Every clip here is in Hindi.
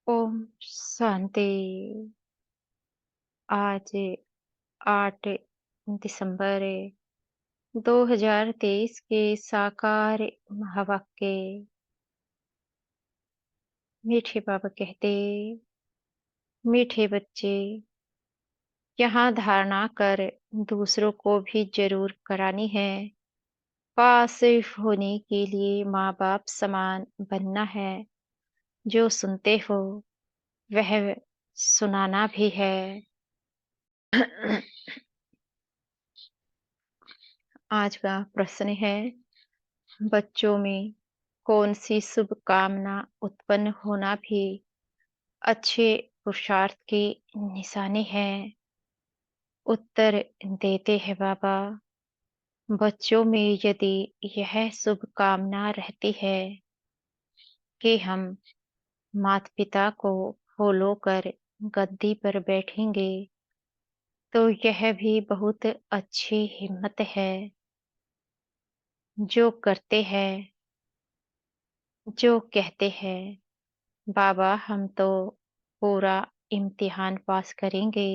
ओम शांति। आज 8 दिसंबर 2023 के साकार महावाक्य के मीठे बाबा कहते, मीठे बच्चे, यहाँ धारणा कर दूसरों को भी जरूर करानी है। पास होने के लिए माँ बाप समान बनना है। जो सुनते हो वह सुनाना भी है। आज का प्रश्न है, बच्चों में कौन सी शुभ कामना उत्पन्न होना भी अच्छे पुरुषार्थ की निशानी है? उत्तर देते हैं बाबा, बच्चों में यदि यह शुभ कामना रहती है कि हम माता पिता को फॉलो कर गद्दी पर बैठेंगे, तो यह भी बहुत अच्छी हिम्मत है। जो करते हैं, जो कहते हैं, बाबा हम तो पूरा इम्तिहान पास करेंगे,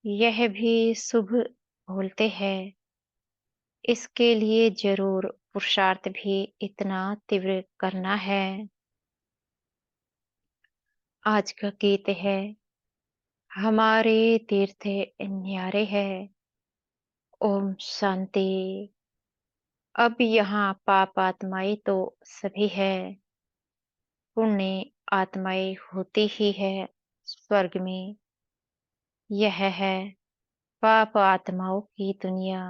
यह भी शुभ बोलते हैं। इसके लिए जरूर पुरुषार्थ भी इतना तीव्र करना है। आज का गीत है, हमारे तीर्थ न्यारे है। ओम शांति। अब यहाँ पाप आत्माएं तो सभी है, पुण्य आत्माएं होती ही है स्वर्ग में। यह है पाप आत्माओं की दुनिया।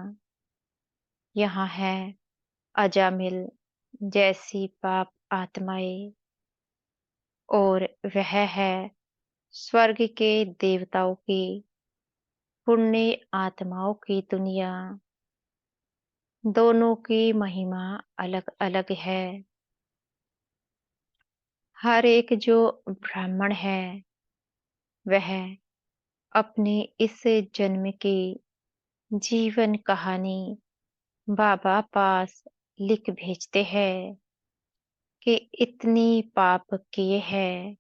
यहाँ है अजामिल जैसी पाप आत्माएं, और वह है स्वर्ग के देवताओं की पुण्य आत्माओं की दुनिया। दोनों की महिमा अलग अलग है। हर एक जो ब्राह्मण है वह अपने इस जन्म की जीवन कहानी बाबा पास लिख भेजते हैं कि इतनी पाप किए हैं।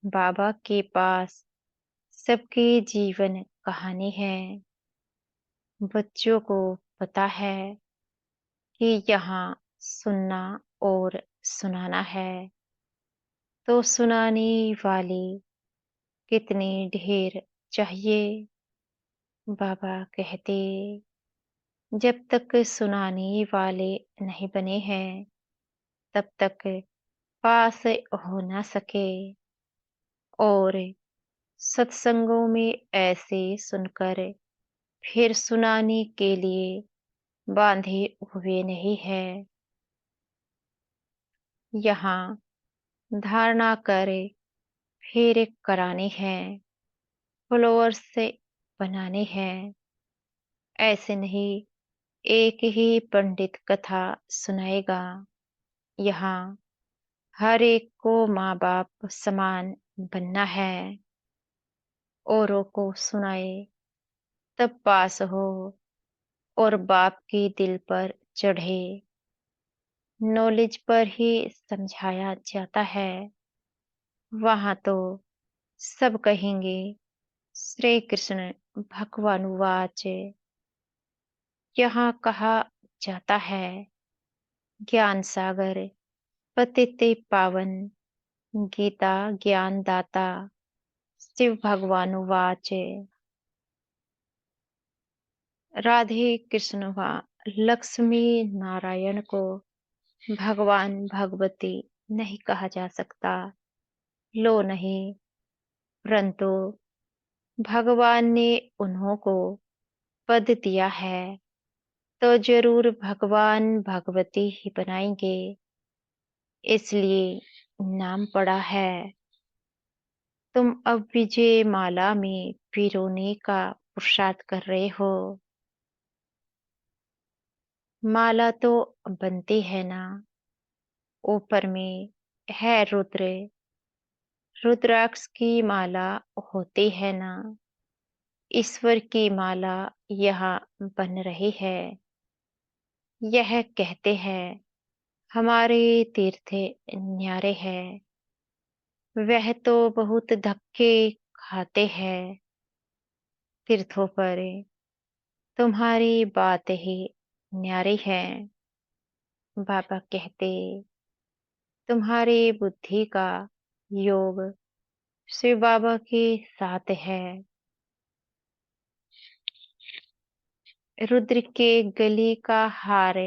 बाबा के पास सबकी जीवन कहानी है। बच्चों को पता है कि यहाँ सुनना और सुनाना है, तो सुनाने वाले कितने ढेर चाहिए। बाबा कहते, जब तक सुनाने वाले नहीं बने हैं तब तक पास हो ना सके। और सत्संगों में ऐसे सुनकर फिर सुनाने के लिए बांधे हुए नहीं है। यहाँ धारणा कर फिर कराने हैं, फॉलोअर्स से बनाने हैं। ऐसे नहीं एक ही पंडित कथा सुनाएगा। यहाँ हर एक को माँ बाप समान बनना है। औरों को सुनाए तब पास हो और बाप की दिल पर चढ़े। नॉलेज पर ही समझाया जाता है। वहां तो सब कहेंगे श्री कृष्ण भगवानुवाच। यहाँ कहा जाता है, ज्ञान सागर पतित पावन गीता ज्ञान दाता शिव भगवानुवाच। राधे कृष्ण व लक्ष्मी नारायण को भगवान भगवती नहीं कहा जा सकता। लो नहीं, परंतु भगवान ने उन्हों को पद दिया है तो जरूर भगवान भगवती ही बनाएंगे, इसलिए नाम पड़ा है। तुम अब विजय माला में पिरोने का पुरुषार्थ कर रहे हो। माला तो बनती है ना, ऊपर में है रुद्र, रुद्राक्ष की माला होती है ना। ईश्वर की माला यहाँ बन रही है। यह कहते हैं हमारे तीर्थ न्यारे है। वह तो बहुत धक्के खाते हैं तीर्थों पर, तुम्हारी बात ही न्यारी है। बाबा कहते, तुम्हारी बुद्धि का योग शिव बाबा के साथ है। रुद्र के गले का हार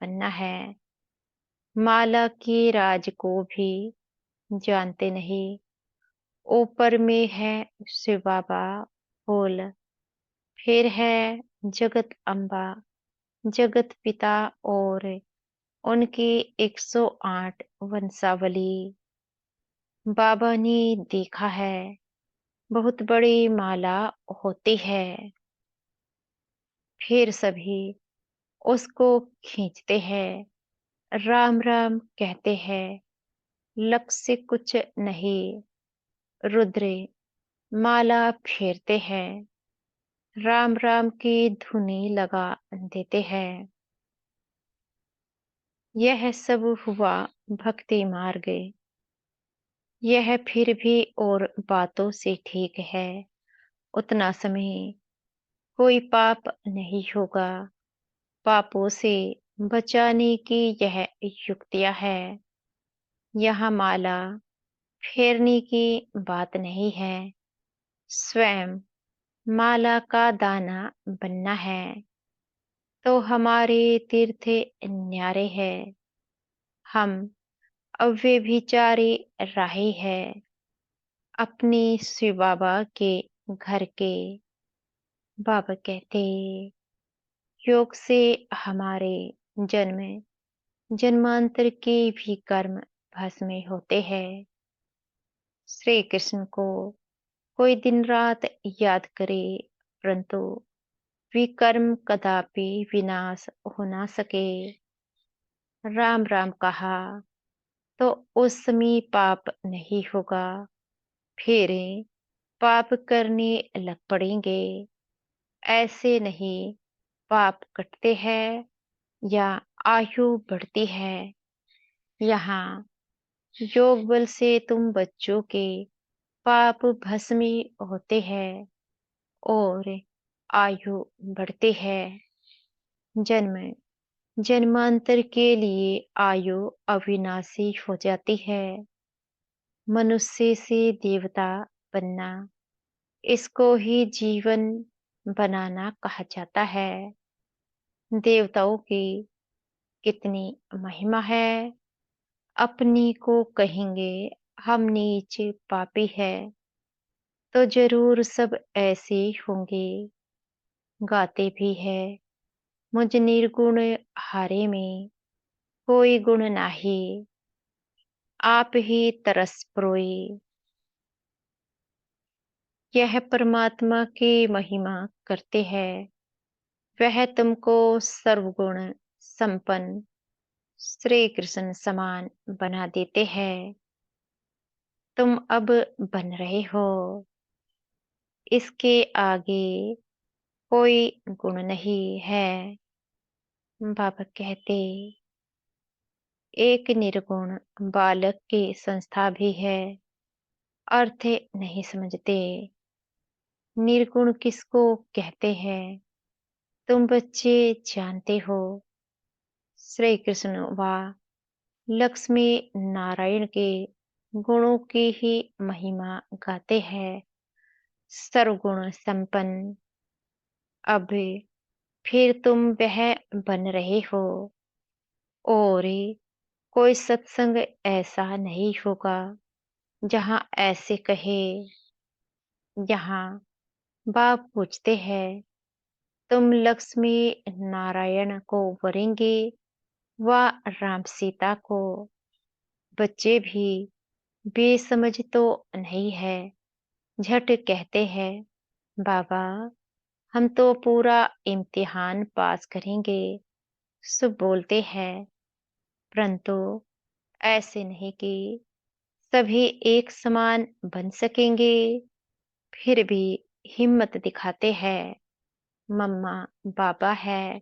बनना है, माला के राज को भी जानते नहीं। ऊपर में है शिव बाबा फूल, फिर है जगत अम्बा, जगत पिता और उनकी 108 वंशावली। बाबा ने देखा है, बहुत बड़ी माला होती है, फिर सभी उसको खींचते हैं, राम राम कहते हैं, लक्ष्य से कुछ नहीं। रुद्र माला फेरते हैं, राम राम की धुनी लगा देते हैं। यह सब हुआ भक्ति मार्ग, यह फिर भी और बातों से ठीक है। उतना समय कोई पाप नहीं होगा। पापों से बचाने की यह युक्तियां है। यहाँ माला फेरने की बात नहीं है, स्वयं माला का दाना बनना है, तो हमारे तीर्थ न्यारे हैं। हम अव्यभिचारी राही है, अपने शिव बाबा के घर के। बाबा कहते, योग से हमारे जन्म जन्मांतर के भी कर्म भस्म होते हैं। श्री कृष्ण को कोई दिन रात याद करे, परंतु विकर्म कदापि विनाश हो ना सके। राम राम कहा तो उस समय पाप नहीं होगा, फिर पाप करने लग पड़ेंगे। ऐसे नहीं पाप कटते हैं या आयु बढ़ती है। यहाँ योग बल से तुम बच्चों के पाप भस्मी होते हैं और आयु बढ़ती है। जन्म जन्मांतर के लिए आयु अविनाशी हो जाती है। मनुष्य से देवता बनना, इसको ही जीवन बनाना कहा जाता है। देवताओं की कितनी महिमा है, अपनी को कहेंगे हम नीच पापी है, तो जरूर सब ऐसे होंगे। गाते भी है, मुझ निर्गुण हारे में कोई गुण नाही, आप ही तरस प्रोई। यह परमात्मा की महिमा करते हैं, वह तुमको सर्वगुण संपन्न श्री कृष्ण समान बना देते हैं। तुम अब बन रहे हो, इसके आगे कोई गुण नहीं है। बाबा कहते, एक निर्गुण बालक की संस्था भी है, अर्थ नहीं समझते। निर्गुण किसको कहते हैं, तुम बच्चे जानते हो। श्री कृष्ण व लक्ष्मी नारायण के गुणों की ही महिमा गाते हैं, सर्वगुण संपन्न। अब फिर तुम वह बन रहे हो, और कोई सत्संग ऐसा नहीं होगा जहाँ ऐसे कहे। यहाँ बाप पूछते हैं, तुम लक्ष्मी नारायण को वरेंगे व राम सीता को। बच्चे भी बेसमझ तो नहीं है, झट कहते हैं, बाबा हम तो पूरा इम्तिहान पास करेंगे। सब बोलते हैं, परंतु ऐसे नहीं कि सभी एक समान बन सकेंगे। फिर भी हिम्मत दिखाते हैं, मम्मा बाबा है,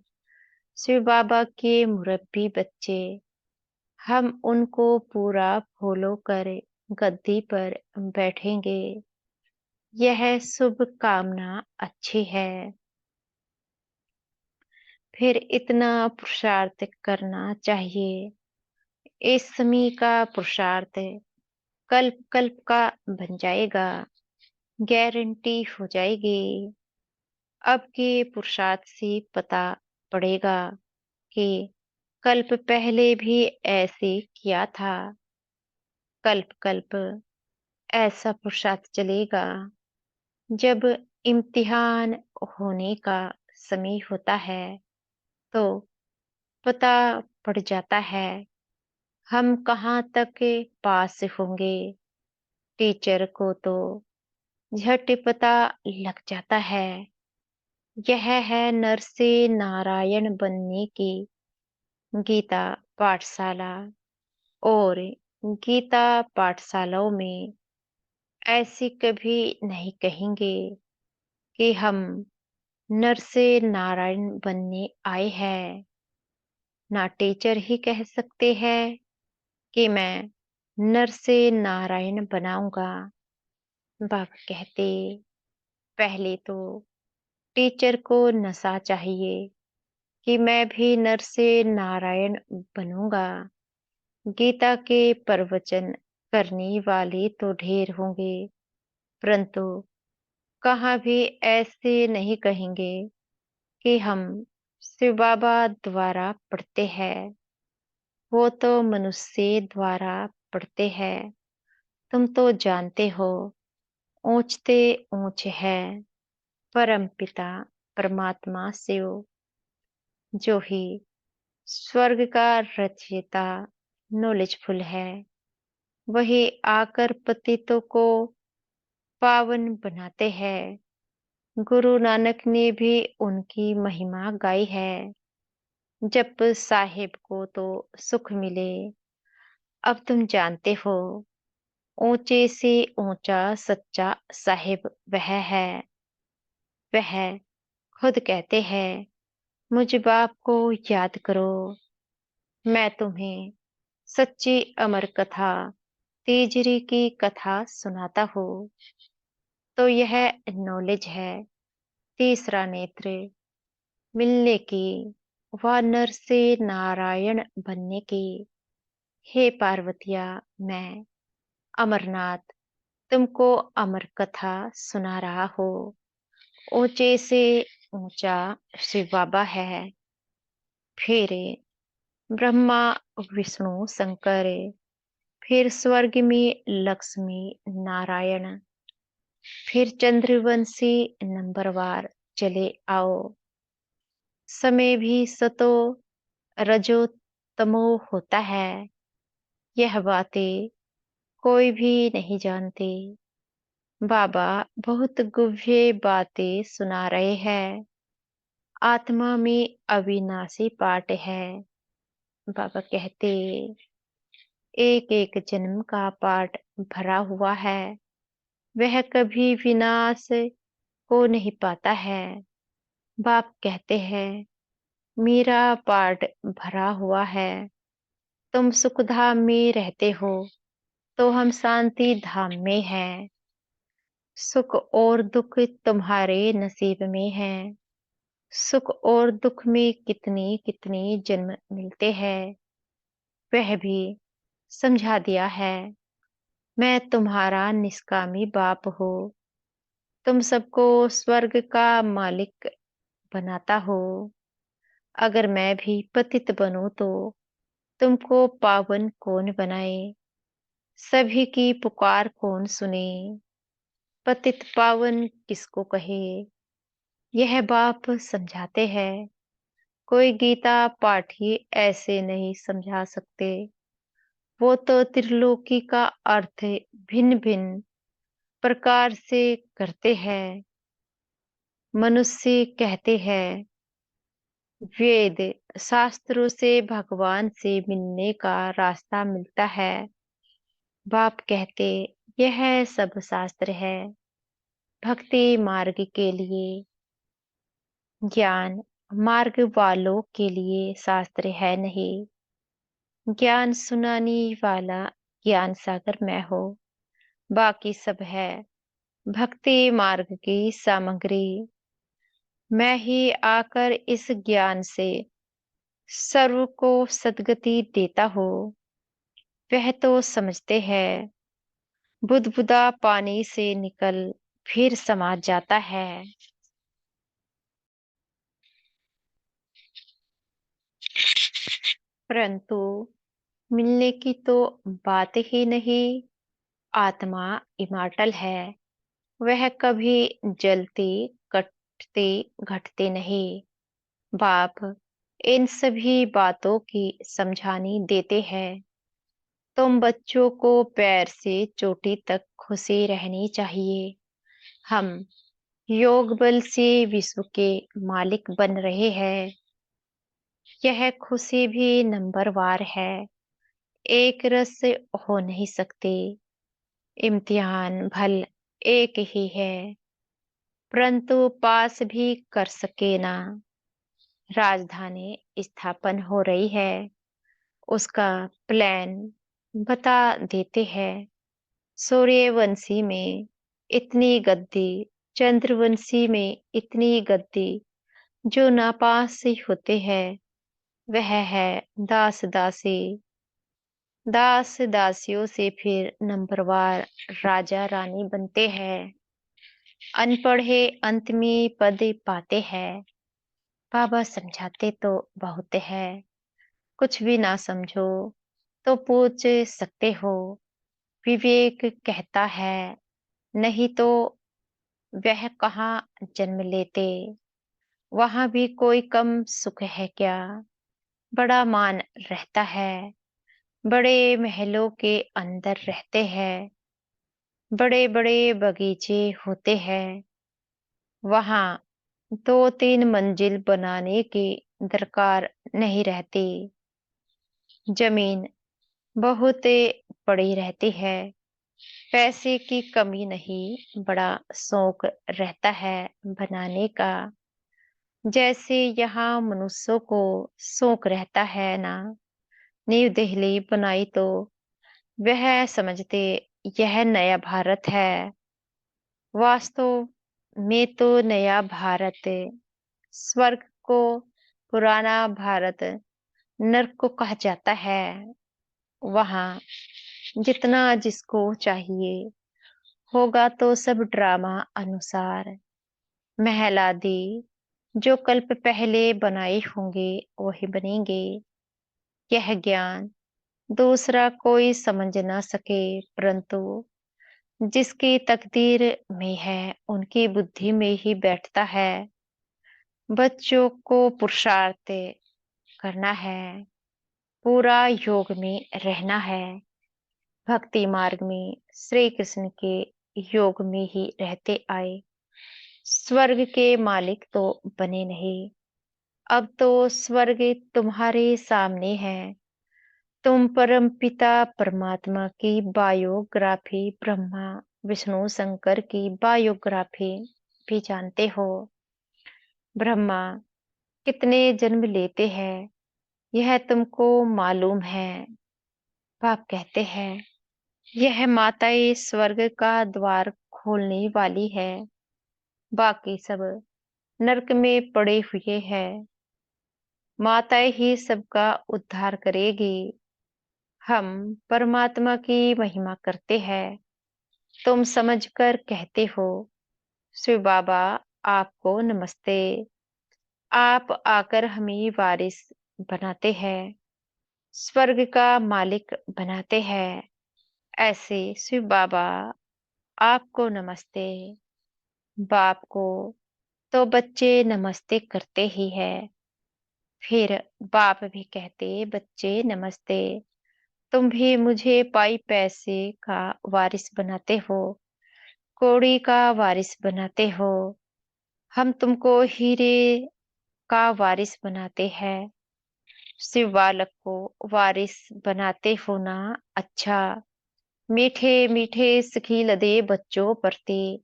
शिव बाबा के मुरब्बी बच्चे। हम उनको पूरा फॉलो कर गद्दी पर बैठेंगे, यह शुभ कामना अच्छी है। फिर इतना पुरुषार्थ करना चाहिए। इस समय का पुरुषार्थ कल्प कल्प का बन जाएगा, गारंटी हो जाएगी। अब के पुरुषार्थ से पता पड़ेगा कि कल्प पहले भी ऐसे किया था। कल्प कल्प ऐसा पुरुषार्थ चलेगा। जब इम्तिहान होने का समय होता है तो पता पड़ जाता है हम कहाँ तक पास होंगे। टीचर को तो झट पता लग जाता है। यह है नर से नारायण बनने की गीता पाठशाला। और गीता पाठशालाओं में ऐसी कभी नहीं कहेंगे कि हम नर से नारायण बनने आए हैं। ना टीचर ही कह सकते हैं कि मैं नर से नारायण बनाऊंगा। बाबा कहते पहले तो टीचर को नशा चाहिए कि मैं भी नर से नारायण बनूंगा। गीता के प्रवचन करने वाले तो ढेर होंगे, परंतु कहाँ भी ऐसे नहीं कहेंगे कि हम शिव बाबा द्वारा पढ़ते हैं। वो तो मनुष्य द्वारा पढ़ते हैं। तुम तो जानते हो, ऊंचते ऊंच है परम पिता परमात्मा शिव, जो ही स्वर्ग का रचयिता नॉलेजफुल है। वही आकर पतितों को पावन बनाते हैं। गुरु नानक ने भी उनकी महिमा गाई है। जब साहिब को तो सुख मिले। अब तुम जानते हो, ऊंचे से ऊंचा सच्चा साहिब वह है। वह खुद कहते हैं, मुझ बाप को याद करो, मैं तुम्हें सच्ची अमर कथा तीजरी की कथा सुनाता हूँ। तो यह नॉलेज है, तीसरा नेत्र मिलने की व नर से नारायण बनने की। हे पार्वतिया, मैं अमरनाथ तुमको अमर कथा सुना रहा हूँ। ऊंचे से ऊंचा शिव बाबा है, फिर ब्रह्मा विष्णु शंकर, फिर स्वर्ग में लक्ष्मी नारायण, फिर चंद्रवंशी नंबरवार चले आओ। समय भी सतो रजो तमो होता है। यह बातें कोई भी नहीं जानते। बाबा बहुत गुह्य बातें सुना रहे हैं। आत्मा में अविनाशी पाठ है। बाबा कहते एक एक जन्म का पाठ भरा हुआ है, वह कभी विनाश को नहीं पाता है। बाप कहते हैं मेरा पाठ भरा हुआ है। तुम सुखधाम में रहते हो तो हम शांति धाम में हैं। सुख और दुख तुम्हारे नसीब में है। सुख और दुख में कितनी कितनी जन्म मिलते हैं, वह भी समझा दिया है। मैं तुम्हारा निष्कामी बाप हूँ। तुम सबको स्वर्ग का मालिक बनाता हो। अगर मैं भी पतित बनूं तो तुमको पावन कौन बनाए? सभी की पुकार कौन सुने? पतित पावन किसको कहे? यह बाप समझाते हैं। कोई गीता पाठी ऐसे नहीं समझा सकते। वो तो त्रिलोकी का अर्थ भिन्न भिन्न प्रकार से करते हैं। मनुष्य कहते हैं वेद शास्त्रों से भगवान से मिलने का रास्ता मिलता है। बाप कहते यह सब शास्त्र है भक्ति मार्ग के लिए। ज्ञान मार्ग वालों के लिए शास्त्र है नहीं। ज्ञान सुनाने वाला ज्ञान सागर मैं हूँ। बाकी सब है भक्ति मार्ग की सामग्री। मैं ही आकर इस ज्ञान से सर्व को सद्गति देता हूँ। वह तो समझते हैं, बुदबुदा पानी से निकल फिर समा जाता है। परंतु मिलने की तो बात ही नहीं। आत्मा इमॉर्टल है। वह कभी जलती, कटती, घटती नहीं। बाप इन सभी बातों की समझानी देते हैं। तुम बच्चों को पैर से चोटी तक खुशी रहनी चाहिए। हम योग बल से विश्व के मालिक बन रहे हैं। यह खुशी भी नंबरवार है। एक रस से हो नहीं सकते। इम्तिहान भल एक ही है, परंतु पास भी कर सके ना। राजधानी स्थापन हो रही है, उसका प्लान बता देते हैं। सूर्यवंशी में इतनी गद्दी, चंद्रवंशी में इतनी गद्दी। जो नापास से होते हैं वह है दास दासी। दास दासियों से फिर नंबरवार राजा रानी बनते हैं। अनपढ़े अंत में पद पाते हैं। बाबा समझाते तो बहुत है। कुछ भी ना समझो तो पूछ सकते हो। विवेक कहता है, नहीं तो वह कहाँ जन्म लेते। वहां भी कोई कम सुख है क्या। बड़ा मान रहता है। बड़े महलों के अंदर रहते हैं। बड़े बड़े बगीचे होते हैं। वहां दो तीन मंजिल बनाने की दरकार नहीं रहती। जमीन बहुत पड़ी रहती है। पैसे की कमी नहीं, बड़ा शौक रहता है बनाने का। जैसे यहाँ मनुष्यों को शौक रहता है ना। न्यू दिल्ली बनाई तो वह समझते यह नया भारत है। वास्तव में तो नया भारत स्वर्ग को पुराना भारत नर्क को कहा जाता है। वहां जितना जिसको चाहिए होगा तो सब ड्रामा अनुसार। महल आदि जो कल्प पहले बनाए होंगे वही बनेंगे। यह ज्ञान दूसरा कोई समझ ना सके, परंतु जिसकी तकदीर में है उनकी बुद्धि में ही बैठता है। बच्चों को पुरुषार्थ करना है, पूरा योग में रहना है। भक्ति मार्ग में श्री कृष्ण के योग में ही रहते आए। स्वर्ग के मालिक तो बने नहीं। अब तो स्वर्ग तुम्हारे सामने है। तुम परम पिता परमात्मा की बायोग्राफी, ब्रह्मा विष्णु शंकर की बायोग्राफी भी जानते हो। ब्रह्मा कितने जन्म लेते हैं यह तुमको मालूम है। बाप कहते हैं, यह माताएं स्वर्ग का द्वार खोलने वाली है। बाकी सब नरक में पड़े हुए हैं। माताएं ही सबका उद्धार करेगी। हम परमात्मा की महिमा करते हैं। तुम समझकर कहते हो, शिव बाबा आपको नमस्ते। आप आकर हमें वारिस बनाते हैं, स्वर्ग का मालिक बनाते हैं। ऐसे शिव बाबा आपको नमस्ते। बाप को तो बच्चे नमस्ते करते ही है। फिर बाप भी कहते, बच्चे नमस्ते। तुम भी मुझे पाई पैसे का वारिस बनाते हो, कौड़ी का वारिस बनाते हो। हम तुमको हीरे का वारिस बनाते हैं। शिव बालक को वारिस बनाते हो ना। अच्छा, मीठे मीठे सखी लदे बच्चों प्रति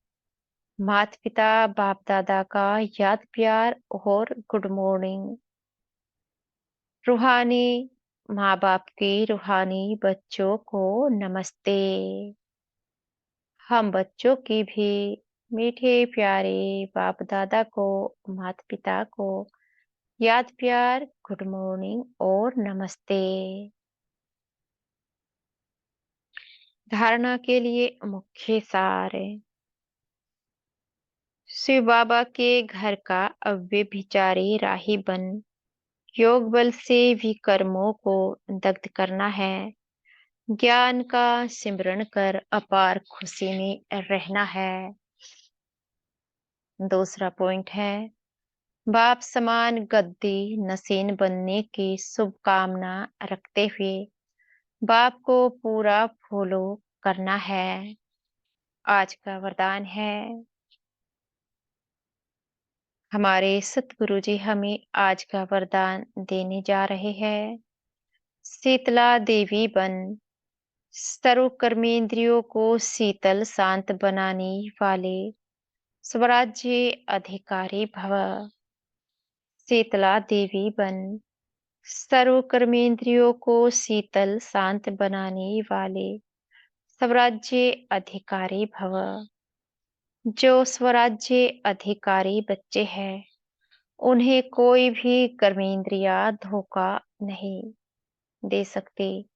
माता पिता बाप दादा का याद प्यार और गुड मॉर्निंग। रूहानी माँ बाप के रूहानी बच्चों को नमस्ते। हम बच्चों की भी मीठे प्यारे बाप दादा को, माता पिता को याद प्यार गुड मॉर्निंग और नमस्ते। धारणा के लिए मुख्य सार है, शिव बाबा के घर का अव्यभिचारी राही बन योग बल से भी कर्मों को दग्ध करना है। ज्ञान का सिमरण कर अपार खुशी में रहना है। दूसरा पॉइंट है, बाप समान गद्दी नसीन बनने की शुभकामना रखते हुए बाप को पूरा फॉलो करना है। आज का वरदान है, हमारे सतगुरु जी हमें आज का वरदान देने जा रहे हैं। शीतला देवी बन सर्व कर्मेंद्रियों को शीतल शांत बनाने वाले स्वराज्य अधिकारी भव। शीतला देवी बन सर्व कर्मेंद्रियों को शीतल शांत बनाने वाले स्वराज्य अधिकारी भव। जो स्वराज्य अधिकारी बच्चे हैं उन्हें कोई भी कर्मेंद्रिया धोखा नहीं दे सकती।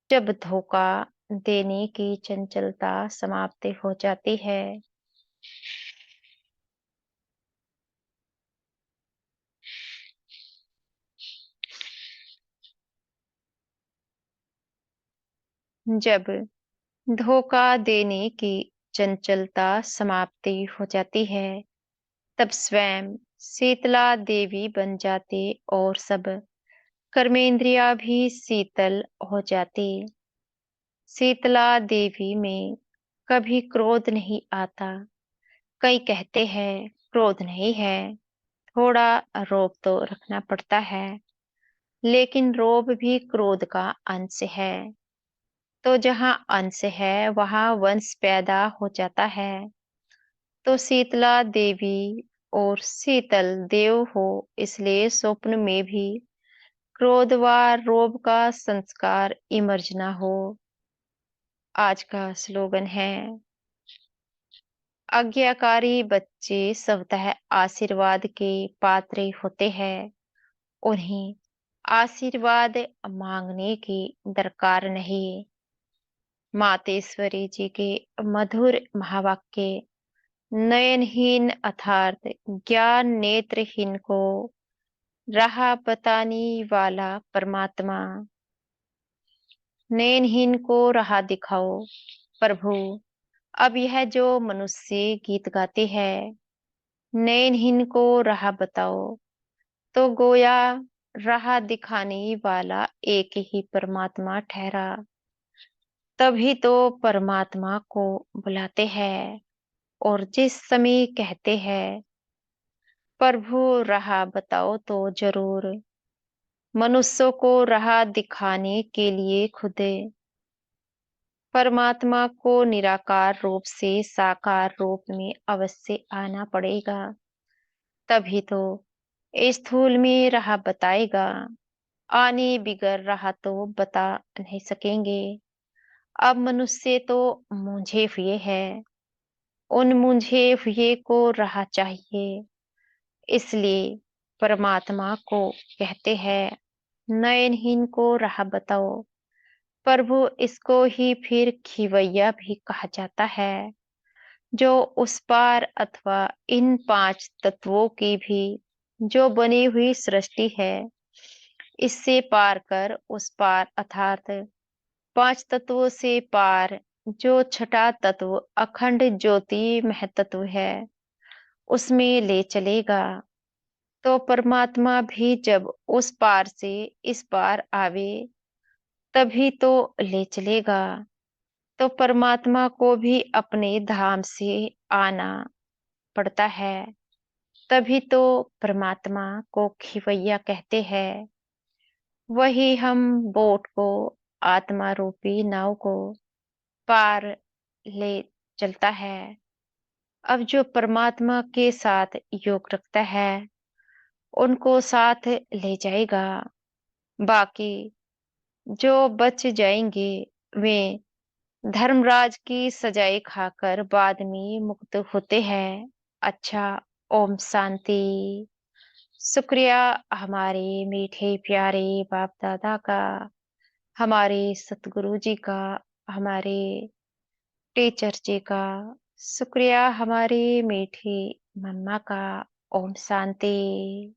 जब धोखा देने की चंचलता समाप्त हो जाती है, जब धोखा देने की चंचलता समाप्ति हो जाती है, तब स्वयं शीतला देवी बन जाती और सब कर्मेंद्रिया भी शीतल हो जाती। शीतला देवी में कभी क्रोध नहीं आता। कई कहते हैं क्रोध नहीं है, थोड़ा रोब तो रखना पड़ता है, लेकिन रोब भी क्रोध का अंश है। तो जहाँ अंश है वहाँ वंश पैदा हो जाता है। तो शीतला देवी और शीतल देव हो, इसलिए स्वप्न में भी क्रोध व रोब का संस्कार इमर्ज ना हो। आज का स्लोगन है, आज्ञाकारी बच्चे स्वतः आशीर्वाद के पात्र होते हैं, उन्हें आशीर्वाद मांगने की दरकार नहीं। मातेश्वरी जी के मधुर महावाक्य, नयनहीन अर्थात ज्ञान नेत्रहीन को राह बताने वाला परमात्मा, नयनहीन को राह दिखाओ प्रभु। अब यह जो मनुष्य गीत गाते हैं, नयनहीन को राह बताओ, तो गोया राह दिखाने वाला एक ही परमात्मा ठहरा। तभी तो परमात्मा को बुलाते हैं और जिस समय कहते हैं प्रभु राह बताओ, तो जरूर मनुष्यों को राह दिखाने के लिए खुद परमात्मा को निराकार रूप से साकार रूप में अवश्य आना पड़ेगा। तभी तो स्थूल में राह बताएगा। आने बिगर राह तो बता नहीं सकेंगे। अब मनुष्य तो मूंझे हुए हैं, उन मूंझे हुए को राह चाहिए। इसलिए परमात्मा को कहते हैं, नयनहीन को राह बताओ। प्रभु इसको ही फिर खिवैया भी कहा जाता है, जो उस पार अथवा इन पांच तत्वों की भी जो बनी हुई सृष्टि है, इससे पार कर उस पार अर्थात पांच तत्वों से पार जो छठा तत्व अखंड ज्योति महतत्व है, उसमें ले चलेगा। तो परमात्मा भी जब उस पार से इस पार आवे, तभी तो ले चलेगा। तो परमात्मा को भी अपने धाम से आना पड़ता है। तभी तो परमात्मा को खिवैया कहते हैं। वही हम बोट को, आत्मा रूपी नाव को पार ले चलता है। अब जो परमात्मा के साथ योग रखता है, उनको साथ ले जाएगा। बाकी जो बच जाएंगे वे धर्मराज की सजाई खाकर बाद में मुक्त होते हैं। अच्छा, ओम शांति। शुक्रिया हमारे मीठे प्यारे बाप दादा का, हमारे सतगुरु जी का, हमारे टीचर जी का। शुक्रिया हमारी मीठी मम्मा का। ओम शांति।